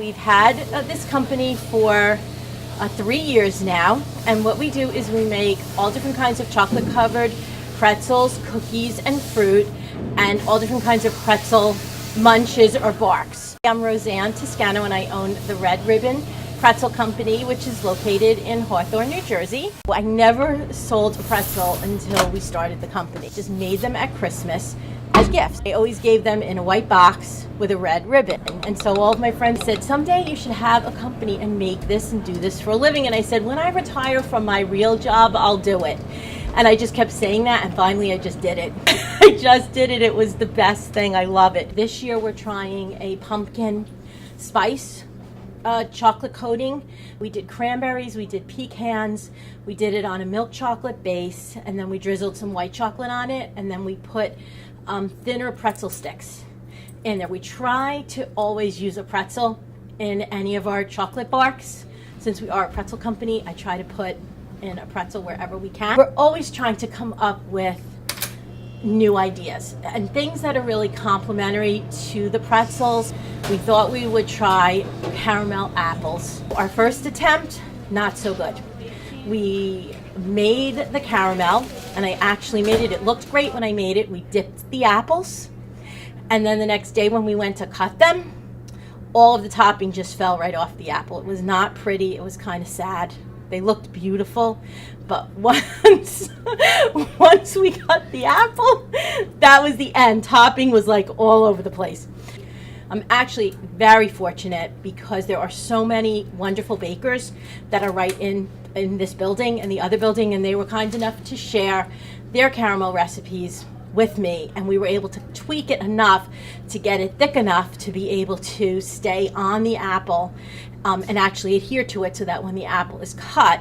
We've had this company for 3 years now, and what we do is we make all different kinds of chocolate covered pretzels, cookies, and fruit, and all different kinds of pretzel munches or barks. I'm Roseanne Toscano, and I own the Red Ribbon Pretzel Company, which is located in Hawthorne, New Jersey. I never sold a pretzel until we started the company. Just made them at Christmas as gifts. I always gave them in a white box with a red ribbon. And so all of my friends said, someday you should have a company and make this and do this for a living. And I said, when I retire from my real job, I'll do it. And I just kept saying that, and finally I just did it. I just did it. It was the best thing. I love it. This year we're trying a pumpkin spice chocolate coating. We did cranberries, we did pecans, we did it on a milk chocolate base, and then we drizzled some white chocolate on it, and then we put thinner pretzel sticks in there. We try to always use a pretzel in any of our chocolate barks. Since we are a pretzel company, I try to put in a pretzel wherever we can. We're always trying to come up with new ideas and things that are really complementary to the pretzels. We thought we would try caramel apples. Our first attempt, not so good. We made the caramel, and I actually made it. It looked great when I made it. We dipped the apples, and then the next day when we went to cut them, all of the topping just fell right off the apple. It was not pretty. It was kind of sad. They looked beautiful, but once we cut the apple, that was the end. Topping was like all over the place. I'm actually very fortunate because there are so many wonderful bakers that are right in this building and the other building, and they were kind enough to share their caramel recipes with me, and we were able to tweak it enough to get it thick enough to be able to stay on the apple and actually adhere to it so that when the apple is cut,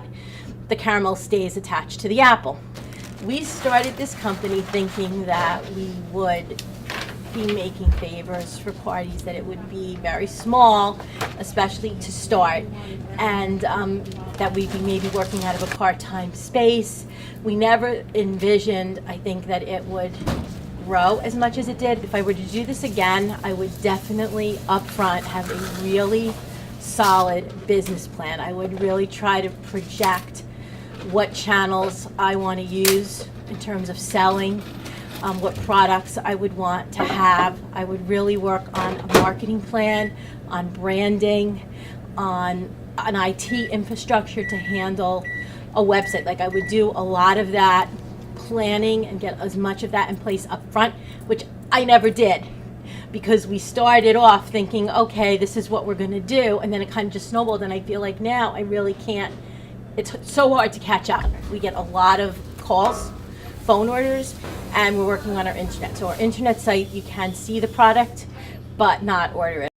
the caramel stays attached to the apple. We started this company thinking that we would be making favors for parties, that it would be very small, especially to start, and that we'd be maybe working out of a part-time space. We never envisioned, I think, that it would grow as much as it did. If I were to do this again, I would definitely up front have a really solid business plan. I would really try to project what channels I want to use in terms of selling, what products I would want to have. I would really work on a marketing plan, on branding, on an IT infrastructure to handle a website. Like, I would do a lot of that planning and get as much of that in place up front, which I never did, because we started off thinking, okay, this is what we're going to do, and then it kind of just snowballed, and I feel like now I really can't. It's so hard to catch up. We get a lot of calls, phone orders, and we're working on our internet. So our internet site, you can see the product, but not order it.